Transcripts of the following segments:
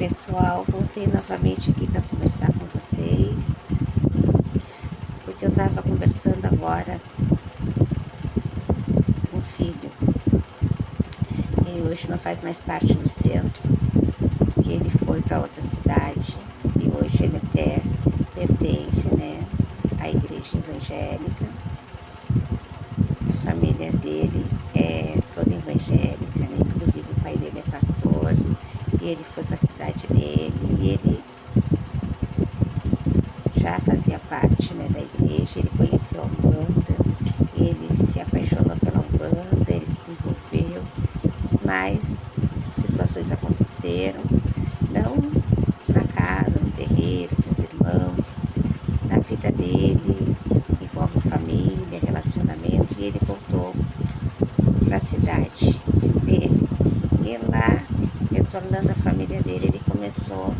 Pessoal, voltei novamente aqui para conversar com vocês, porque eu estava conversando agora com um filho. Ele hoje não faz mais parte do centro, porque ele foi para outra cidade e hoje ele até pertence, né, à igreja evangélica. A família dele é toda evangélica, né? Inclusive o pai dele é pastor e ele foi para a cidade dele e ele já fazia parte, né, da igreja. Ele conheceu a Umbanda, ele se apaixonou pela Umbanda, ele desenvolveu, mas situações aconteceram, não na casa, no terreiro, com os irmãos, na vida dele, envolve família, relacionamento, e ele voltou para a cidade dele. E lá, retornando à família dele, ele começou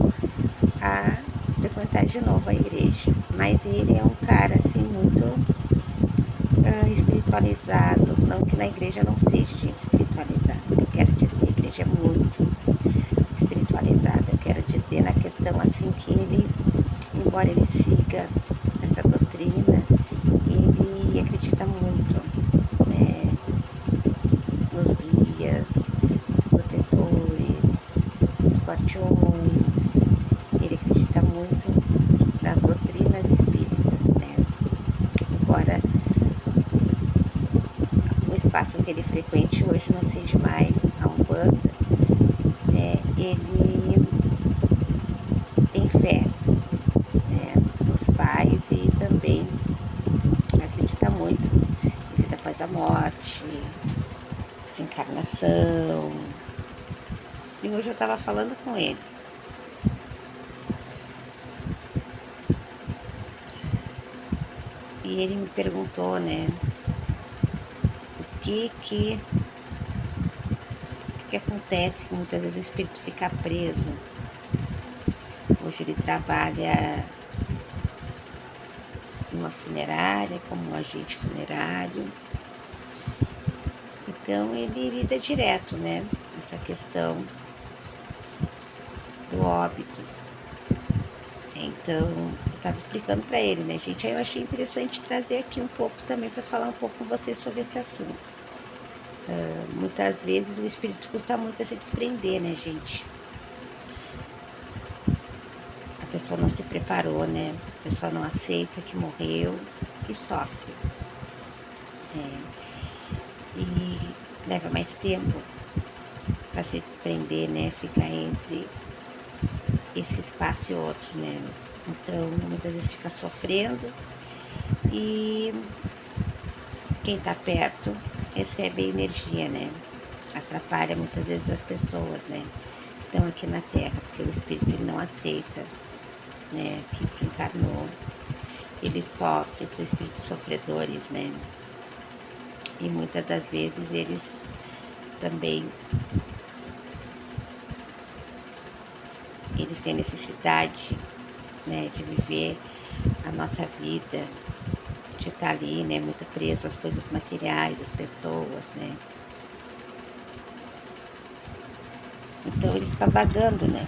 a frequentar de novo a igreja. Mas ele é um cara assim muito espiritualizado. Não que na igreja não seja gente espiritualizada. Eu quero dizer, a igreja é muito espiritualizada. Eu quero dizer na questão assim que ele, embora ele siga essa doutrina, ele acredita muito, né, nos guias, nos protetores, nos guardiões. Ele acredita muito nas doutrinas espíritas, né? Embora o espaço em que ele frequente hoje não seja mais a Umbanda, né? Ele tem fé, né, nos pais e também acredita muito em vida após a morte, desencarnação. E hoje eu estava falando com ele. E ele me perguntou, né, o que acontece que muitas vezes o espírito fica preso. Hoje ele trabalha em uma funerária, como um agente funerário. Então ele lida direto, né, essa questão do óbito. Então eu estava explicando para ele, né, gente? Aí eu achei interessante trazer aqui um pouco também para falar um pouco com vocês sobre esse assunto. Muitas vezes o espírito custa muito a se desprender, né, gente? A pessoa não se preparou, né? A pessoa não aceita que morreu e sofre. E leva mais tempo para se desprender, né? Fica entre esse espaço e outro, né? Então, muitas vezes fica sofrendo e quem tá perto recebe energia, né? Atrapalha muitas vezes as pessoas, né? Que estão aqui na Terra, porque o espírito ele não aceita, né? Que desencarnou. Ele sofre, são espíritos sofredores, né? E muitas das vezes eles também têm necessidade, né, de viver a nossa vida, de estar ali, né, muito preso às coisas materiais, às pessoas, né. Então ele fica vagando, né.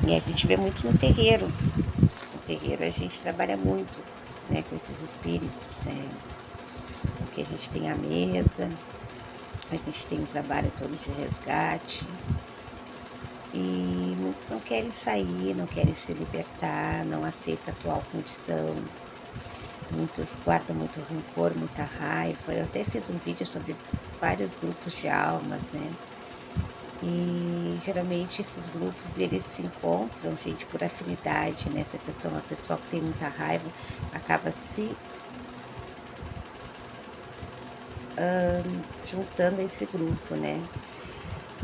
E a gente vê muito no terreiro. No terreiro a gente trabalha muito, né, com esses espíritos, né. Porque a gente tem a mesa, a gente tem um trabalho todo de resgate. E muitos não querem sair, não querem se libertar, não aceitam a atual condição. Muitos guardam muito rancor, muita raiva. Eu até fiz um vídeo sobre vários grupos de almas, né? E geralmente esses grupos, eles se encontram, gente, por afinidade, né? Se a pessoa é uma pessoa que tem muita raiva, acaba se juntando a esse grupo, né?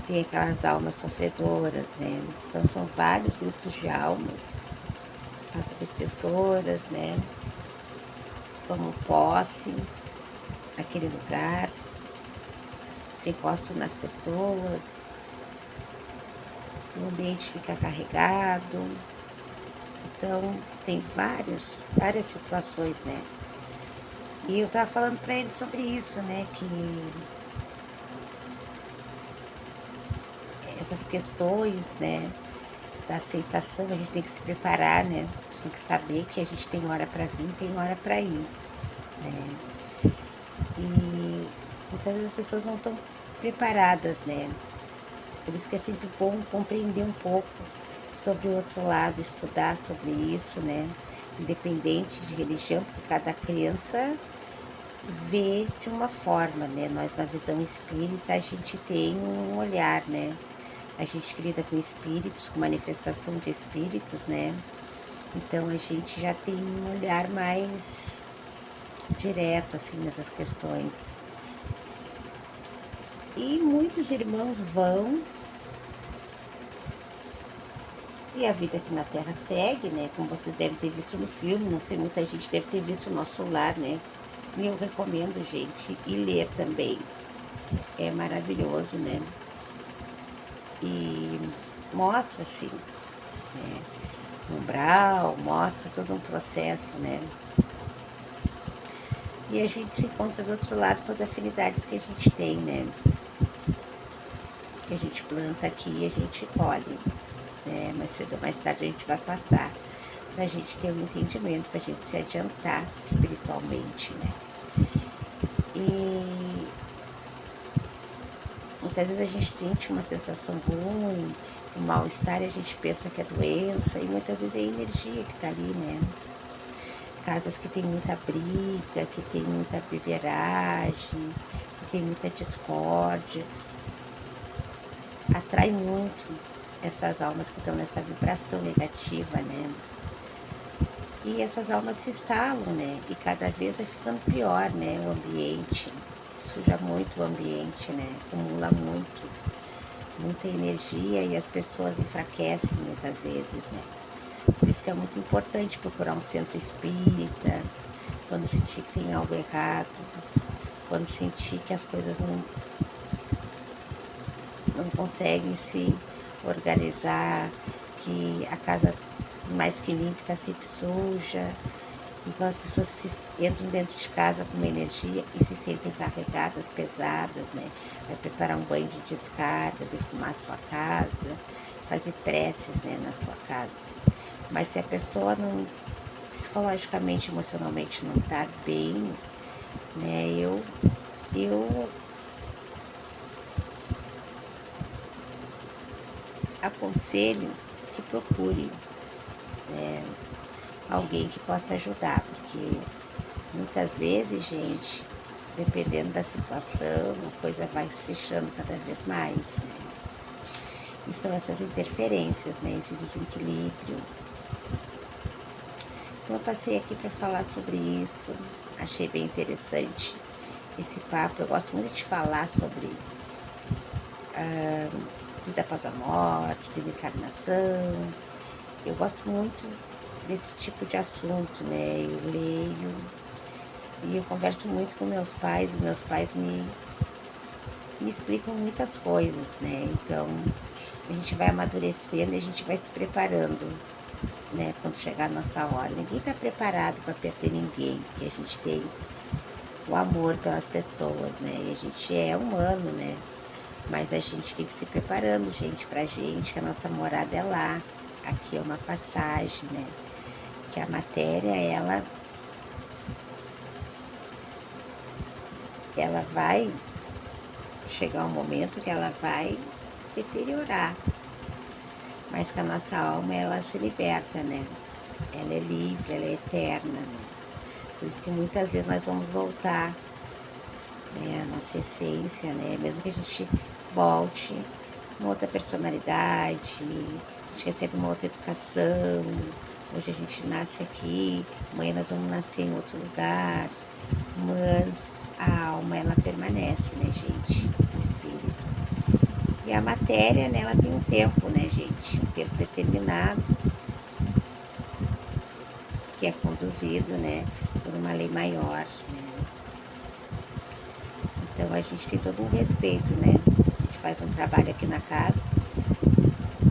Tem aquelas almas sofredoras, né? Então são vários grupos de almas, as obsessoras, né? Tomam posse naquele lugar, se encostam nas pessoas, o ambiente fica carregado. Então tem várias situações, né? E eu tava falando para ele sobre isso, né? Que essas questões, né, da aceitação, a gente tem que se preparar, né? A gente tem que saber que a gente tem hora para vir, tem hora para ir, né? E muitas vezes as pessoas não estão preparadas, né? Por isso que é sempre bom compreender um pouco sobre o outro lado, estudar sobre isso, né? Independente de religião, porque cada criança vê de uma forma, né? Nós na visão espírita a gente tem um olhar, né? A gente lida com espíritos, com manifestação de espíritos, né? Então a gente já tem um olhar mais direto assim nessas questões. E muitos irmãos vão e a vida aqui na Terra segue, né? Como vocês devem ter visto no filme, não sei, muita gente deve ter visto o Nosso Lar, né? E eu recomendo, gente, e ler também. É maravilhoso, né? E mostra-se, né? Umbral, mostra todo um processo, né? E a gente se encontra do outro lado com as afinidades que a gente tem, né? Que a gente planta aqui e a gente colhe, né? Mais cedo ou mais tarde a gente vai passar. Pra gente ter um entendimento, pra gente se adiantar espiritualmente, né? E muitas vezes a gente sente uma sensação ruim, um mal-estar e a gente pensa que é doença, e muitas vezes é a energia que tá ali, né? Casas que tem muita briga, que tem muita beberagem, que tem muita discórdia, atrai muito essas almas que estão nessa vibração negativa, né? E essas almas se instalam, né? E cada vez vai ficando pior, né? O ambiente, suja muito o ambiente, né? Acumula muita energia e as pessoas enfraquecem muitas vezes, né? Por isso que é muito importante procurar um centro espírita, quando sentir que tem algo errado, quando sentir que as coisas não conseguem se organizar, que a casa mais que limpa está sempre suja. Então as pessoas entram dentro de casa com uma energia e se sentem carregadas, pesadas, né? Vai preparar um banho de descarga, defumar a sua casa, fazer preces, né, na sua casa. Mas se a pessoa não, psicologicamente, emocionalmente não está bem, né, eu aconselho que procure, né, alguém que possa ajudar, porque muitas vezes, gente, dependendo da situação, a coisa vai se fechando cada vez mais, né? E são essas interferências, né, esse desequilíbrio. Então eu passei aqui para falar sobre isso, achei bem interessante esse papo. Eu gosto muito de falar sobre vida após a morte, desencarnação. Eu gosto muito desse tipo de assunto, né? Eu leio e eu converso muito com meus pais, e meus pais me explicam muitas coisas, né? Então a gente vai amadurecendo e a gente vai se preparando, né? Quando chegar a nossa hora. Ninguém está preparado para perder ninguém, porque a gente tem o amor pelas pessoas, né? E a gente é humano, né? Mas a gente tem que se preparando, gente, pra gente, que a nossa morada é lá. Aqui é uma passagem, né? Que a matéria, ela vai chegar um momento que ela vai se deteriorar. Mas que a nossa alma, ela se liberta, né? Ela é livre, ela é eterna, né? Por isso que muitas vezes nós vamos voltar, né? A nossa essência, né? Mesmo que a gente volte uma outra personalidade, a gente recebe uma outra educação. Hoje a gente nasce aqui, amanhã nós vamos nascer em outro lugar, mas a alma, ela permanece, né, gente? O espírito. E a matéria, né, ela tem um tempo, né, gente? Um tempo determinado, que é conduzido, né, por uma lei maior, né? Então a gente tem todo um respeito, né? A gente faz um trabalho aqui na casa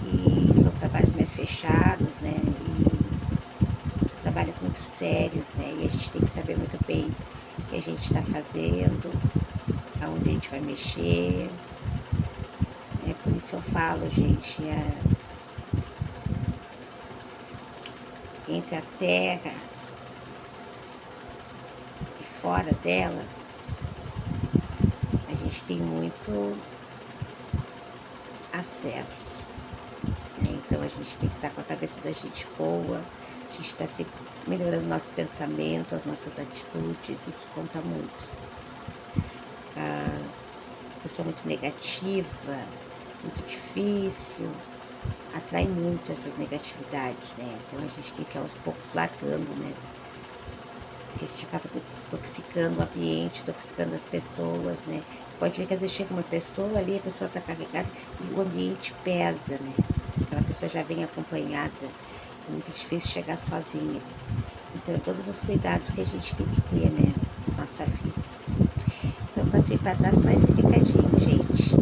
e são trabalhos mais fechados, né? E são trabalhos muito sérios, né? E a gente tem que saber muito bem o que a gente está fazendo, aonde a gente vai mexer. Por isso eu falo, gente, entre a terra e fora dela, a gente tem muito acesso, né? Então a gente tem que estar com a cabeça da gente boa, a gente está sempre melhorando nosso pensamento, as nossas atitudes, isso conta muito. A pessoa muito negativa, muito difícil, atrai muito essas negatividades, né? Então a gente tem que ir aos poucos largando, né? Porque a gente acaba toxicando o ambiente, toxicando as pessoas, né? Pode ver que às vezes chega uma pessoa ali, a pessoa tá carregada e o ambiente pesa, né? Aquela pessoa já vem acompanhada, é muito difícil chegar sozinha. Então, todos os cuidados que a gente tem que ter, né? Na nossa vida. Então, passei para dar só esse recadinho, gente.